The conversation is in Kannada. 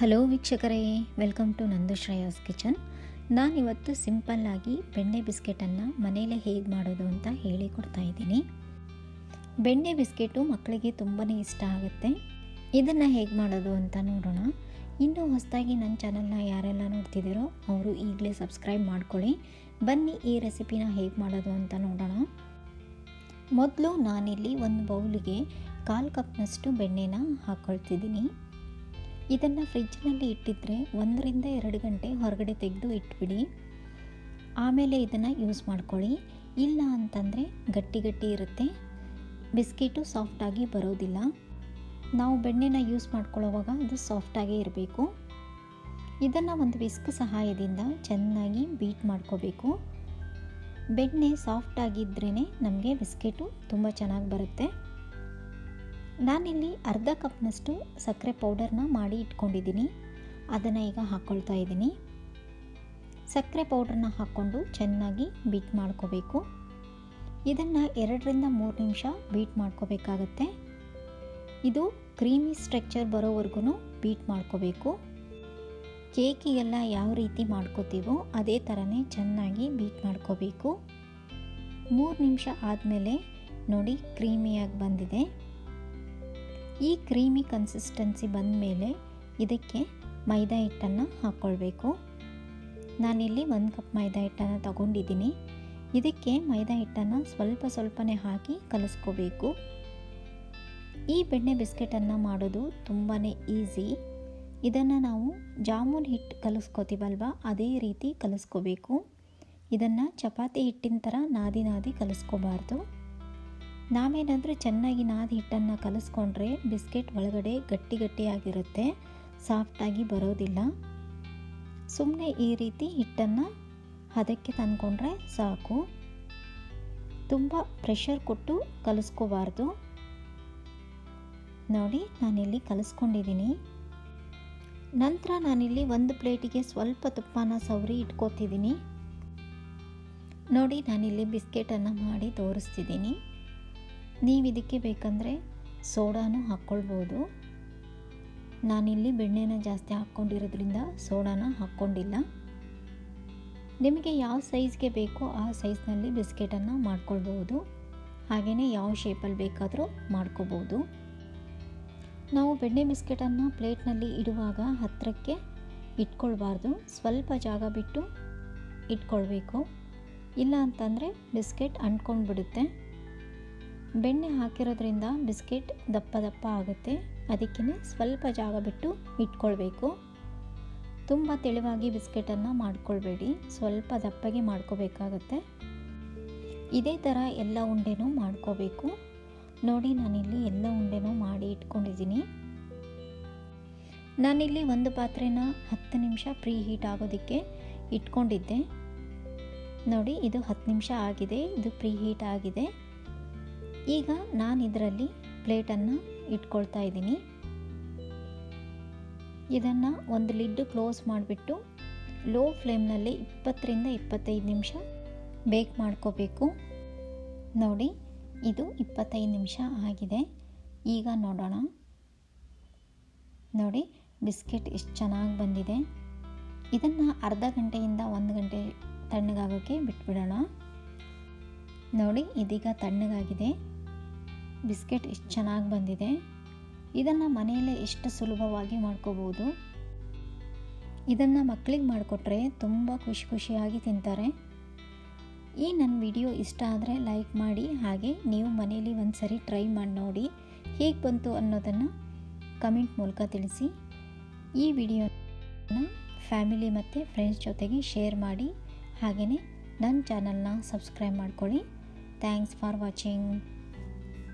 ಹಲೋ ವೀಕ್ಷಕರೇ, ವೆಲ್ಕಮ್ ಟು ನಂದುಶ್ರೇಯಾಸ್ ಕಿಚನ್. ನಾನಿವತ್ತು ಸಿಂಪಲ್ಲಾಗಿ ಬೆಣ್ಣೆ ಬಿಸ್ಕೆಟನ್ನು ಮನೆಯಲ್ಲೇ ಹೇಗೆ ಮಾಡೋದು ಅಂತ ಹೇಳಿಕೊಡ್ತಾ ಇದ್ದೀನಿ. ಬೆಣ್ಣೆ ಬಿಸ್ಕೆಟು ಮಕ್ಕಳಿಗೆ ತುಂಬಾ ಇಷ್ಟ ಆಗುತ್ತೆ. ಇದನ್ನು ಹೇಗೆ ಮಾಡೋದು ಅಂತ ನೋಡೋಣ. ಇನ್ನೂ ಹೊಸದಾಗಿ ನನ್ನ ಚಾನಲ್ನ ಯಾರೆಲ್ಲ ನೋಡ್ತಿದ್ದೀರೋ ಅವರು ಈಗಲೇ ಸಬ್ಸ್ಕ್ರೈಬ್ ಮಾಡ್ಕೊಳ್ಳಿ. ಬನ್ನಿ ಈ ರೆಸಿಪಿನ ಹೇಗೆ ಮಾಡೋದು ಅಂತ ನೋಡೋಣ. ಮೊದಲು ನಾನಿಲ್ಲಿ ಒಂದು ಬೌಲಿಗೆ 1/4 ಕಪ್ನಷ್ಟು ಬೆಣ್ಣೆನ ಹಾಕ್ಕೊಳ್ತಿದ್ದೀನಿ. ಇದನ್ನು ಫ್ರಿಜ್ನಲ್ಲಿ ಇಟ್ಟಿದ್ದರೆ 1 ರಿಂದ 2 ಗಂಟೆ ಹೊರಗಡೆ ತೆಗೆದು ಇಟ್ಬಿಡಿ. ಆಮೇಲೆ ಇದನ್ನು ಯೂಸ್ ಮಾಡ್ಕೊಳ್ಳಿ. ಇಲ್ಲ ಅಂತಂದರೆ ಗಟ್ಟಿ ಇರುತ್ತೆ, ಬಿಸ್ಕೆಟು ಸಾಫ್ಟಾಗಿ ಬರೋದಿಲ್ಲ. ನಾವು ಬೆಣ್ಣೆನ ಯೂಸ್ ಮಾಡ್ಕೊಳ್ಳೋವಾಗ ಅದು ಸಾಫ್ಟಾಗೇ ಇರಬೇಕು. ಇದನ್ನು ಒಂದು ವಿಸ್ಕ್ ಸಹಾಯದಿಂದ ಚೆನ್ನಾಗಿ ಬೀಟ್ ಮಾಡ್ಕೋಬೇಕು. ಬೆಣ್ಣೆ ಸಾಫ್ಟಾಗಿದ್ರೇ ನಮಗೆ ಬಿಸ್ಕೆಟು ತುಂಬ ಚೆನ್ನಾಗಿ ಬರುತ್ತೆ. ನಾನಿಲ್ಲಿ 1/2 ಕಪ್ನಷ್ಟು ಸಕ್ಕರೆ ಪೌಡರ್ನ ಮಾಡಿ ಇಟ್ಕೊಂಡಿದ್ದೀನಿ. ಅದನ್ನು ಈಗ ಹಾಕ್ಕೊಳ್ತಾ ಇದ್ದೀನಿ. ಸಕ್ಕರೆ ಪೌಡ್ರನ್ನ ಹಾಕ್ಕೊಂಡು ಚೆನ್ನಾಗಿ ಬೀಟ್ ಮಾಡ್ಕೋಬೇಕು. ಇದನ್ನು 2 ರಿಂದ 3 ನಿಮಿಷ ಬೀಟ್ ಮಾಡ್ಕೋಬೇಕಾಗತ್ತೆ. ಇದು ಕ್ರೀಮಿ ಸ್ಟ್ರಕ್ಚರ್ ಬರೋವರೆಗೂ ಬೀಟ್ ಮಾಡ್ಕೋಬೇಕು. ಕೇಕಿಗೆಲ್ಲ ಯಾವ ರೀತಿ ಮಾಡ್ಕೋತೀವೋ ಅದೇ ಥರನೇ ಚೆನ್ನಾಗಿ ಬೀಟ್ ಮಾಡ್ಕೋಬೇಕು. 3 ನಿಮಿಷ ಆದಮೇಲೆ ನೋಡಿ ಕ್ರೀಮಿಯಾಗಿ ಬಂದಿದೆ. ಈ ಕ್ರೀಮಿ ಕನ್ಸಿಸ್ಟೆನ್ಸಿ ಬಂದ ಮೇಲೆ ಇದಕ್ಕೆ ಮೈದಾ ಹಿಟ್ಟನ್ನು ಹಾಕ್ಕೊಳ್ಬೇಕು. ನಾನಿಲ್ಲಿ 1 ಕಪ್ ಮೈದಾ ಹಿಟ್ಟನ್ನು ತಗೊಂಡಿದ್ದೀನಿ. ಇದಕ್ಕೆ ಮೈದಾ ಹಿಟ್ಟನ್ನು ಸ್ವಲ್ಪನೇ ಹಾಕಿ ಕಲಿಸ್ಕೋಬೇಕು. ಈ ಬೆಣ್ಣೆ ಬಿಸ್ಕೆಟನ್ನು ಮಾಡೋದು ತುಂಬಾ ಈಸಿ. ಇದನ್ನು ನಾವು ಜಾಮೂನ್ ಹಿಟ್ಟು ಕಲಿಸ್ಕೋತೀವಲ್ವ ಅದೇ ರೀತಿ ಕಲಿಸ್ಕೋಬೇಕು. ಇದನ್ನು ಚಪಾತಿ ಹಿಟ್ಟಿನ ಥರ ನಾದಿ ಕಲಿಸ್ಕೋಬಾರ್ದು. ನಾವೇನಾದರೂ ಚೆನ್ನಾಗಿ ನಾದಿ ಹಿಟ್ಟನ್ನು ಕಲಿಸ್ಕೊಂಡ್ರೆ ಬಿಸ್ಕೆಟ್ ಒಳಗಡೆ ಗಟ್ಟಿಯಾಗಿರುತ್ತೆ, ಸಾಫ್ಟಾಗಿ ಬರೋದಿಲ್ಲ. ಸುಮ್ಮನೆ ಈ ರೀತಿ ಹಿಟ್ಟನ್ನು ಹದಕ್ಕೆ ತಂದ್ಕೊಂಡ್ರೆ ಸಾಕು. ತುಂಬ ಪ್ರೆಷರ್ ಕೊಟ್ಟು ಕಲಿಸ್ಕೋಬಾರ್ದು. ನೋಡಿ ನಾನಿಲ್ಲಿ ಕಲಿಸ್ಕೊಂಡಿದ್ದೀನಿ. ನಂತರ ನಾನಿಲ್ಲಿ ಒಂದು ಪ್ಲೇಟಿಗೆ ಸ್ವಲ್ಪ ತುಪ್ಪನ ಸವರಿ ಇಟ್ಕೋತಿದ್ದೀನಿ. ನೋಡಿ ನಾನಿಲ್ಲಿ ಬಿಸ್ಕೆಟನ್ನು ಮಾಡಿ ತೋರಿಸ್ತಿದ್ದೀನಿ. ನೀವು ಇದಕ್ಕೆ ಬೇಕಂದರೆ ಸೋಡಾನು ಹಾಕ್ಕೊಳ್ಬೋದು. ನಾನಿಲ್ಲಿ ಬೆಣ್ಣೆನ ಜಾಸ್ತಿ ಹಾಕ್ಕೊಂಡಿರೋದ್ರಿಂದ ಸೋಡಾನ ಹಾಕ್ಕೊಂಡಿಲ್ಲ. ನಿಮಗೆ ಯಾವ ಸೈಜ್ಗೆ ಬೇಕೋ ಆ ಸೈಜ್ನಲ್ಲಿ ಬಿಸ್ಕೆಟನ್ನು ಮಾಡ್ಕೊಳ್ಬೋದು. ಹಾಗೆಯೇ ಯಾವ ಶೇಪಲ್ಲಿ ಬೇಕಾದರೂ ಮಾಡ್ಕೋಬೋದು. ನಾವು ಬೆಣ್ಣೆ ಬಿಸ್ಕೆಟನ್ನು ಪ್ಲೇಟ್ನಲ್ಲಿ ಇಡುವಾಗ ಹತ್ತಿರಕ್ಕೆ ಇಟ್ಕೊಳ್ಬಾರ್ದು. ಸ್ವಲ್ಪ ಜಾಗ ಬಿಟ್ಟು ಇಟ್ಕೊಳ್ಬೇಕು. ಇಲ್ಲ ಅಂತಂದರೆ ಬಿಸ್ಕೆಟ್ ಅಂಟ್ಕೊಂಡು ಬಿಡುತ್ತೆ. ಬೆಣ್ಣೆ ಹಾಕಿರೋದ್ರಿಂದ ಬಿಸ್ಕೆಟ್ ದಪ್ಪ ಆಗುತ್ತೆ. ಅದಕ್ಕೇ ಸ್ವಲ್ಪ ಜಾಗ ಬಿಟ್ಟು ಇಟ್ಕೊಳ್ಬೇಕು. ತುಂಬ ತೆಳುವಾಗಿ ಬಿಸ್ಕೆಟನ್ನು ಮಾಡ್ಕೊಳ್ಬೇಡಿ, ಸ್ವಲ್ಪ ದಪ್ಪಗೆ ಮಾಡ್ಕೋಬೇಕಾಗತ್ತೆ. ಇದೇ ಥರ ಎಲ್ಲ ಉಂಡೆನೂ ಮಾಡ್ಕೋಬೇಕು. ನೋಡಿ ನಾನಿಲ್ಲಿ ಎಲ್ಲ ಉಂಡೆನೂ ಮಾಡಿ ಇಟ್ಕೊಂಡಿದ್ದೀನಿ. ನಾನಿಲ್ಲಿ ಒಂದು ಪಾತ್ರೆನ 10 ನಿಮಿಷ ಪ್ರೀ ಹೀಟ್ ಆಗೋದಕ್ಕೆ ಇಟ್ಕೊಂಡಿದ್ದೆ. ನೋಡಿ ಇದು 10 ನಿಮಿಷ ಆಗಿದೆ. ಇದು ಪ್ರೀ ಹೀಟ್ ಆಗಿದೆ. ಈಗ ನಾನು ಇದರಲ್ಲಿ ಪ್ಲೇಟನ್ನು ಇಟ್ಕೊಳ್ತಾ ಇದ್ದೀನಿ. ಇದನ್ನು ಒಂದು ಲಿಡ್ ಕ್ಲೋಸ್ ಮಾಡಿಬಿಟ್ಟು ಲೋ ಫ್ಲೇಮ್ನಲ್ಲಿ 20 ರಿಂದ 25 ನಿಮಿಷ ಬೇಕ್ ಮಾಡ್ಕೋಬೇಕು. ನೋಡಿ ಇದು 25 ನಿಮಿಷ ಆಗಿದೆ. ಈಗ ನೋಡೋಣ. ನೋಡಿ ಬಿಸ್ಕೆಟ್ ಎಷ್ಟು ಚೆನ್ನಾಗಿ ಬಂದಿದೆ. ಇದನ್ನು ಅರ್ಧ ಗಂಟೆಯಿಂದ 1 ಗಂಟೆ ತಣ್ಣಗಾಗೋಕ್ಕೆ ಬಿಟ್ಬಿಡೋಣ. ನೋಡಿ ಇದೀಗ ತಣ್ಣಗಾಗಿದೆ. ಬಿಸ್ಕೆಟ್ ಎಷ್ಟು ಚೆನ್ನಾಗಿ ಬಂದಿದೆ. ಇದನ್ನು ಮನೆಯಲ್ಲೇ ಎಷ್ಟು ಸುಲಭವಾಗಿ ಮಾಡ್ಕೋಬೋದು. ಇದನ್ನು ಮಕ್ಕಳಿಗೆ ಮಾಡಿಕೊಟ್ರೆ ತುಂಬ ಖುಷಿಯಾಗಿ ತಿಂತಾರೆ. ಈ ನನ್ನ ವಿಡಿಯೋ ಇಷ್ಟ ಆದರೆ ಲೈಕ್ ಮಾಡಿ. ಹಾಗೆ ನೀವು ಮನೆಯಲ್ಲಿ ಒಂದು ಸರಿ ಟ್ರೈ ಮಾಡಿ ನೋಡಿ ಹೇಗೆ ಬಂತು ಅನ್ನೋದನ್ನು ಕಮೆಂಟ್ ಮೂಲಕ ತಿಳಿಸಿ. ಈ ವಿಡಿಯೋನ ಫ್ಯಾಮಿಲಿ ಮತ್ತು ಫ್ರೆಂಡ್ಸ್ ಜೊತೆಗೆ ಶೇರ್ ಮಾಡಿ. ಹಾಗೆಯೇ ನನ್ನ ಚಾನಲ್ನ ಸಬ್ಸ್ಕ್ರೈಬ್ ಮಾಡ್ಕೊಳ್ಳಿ. Thanks for watching.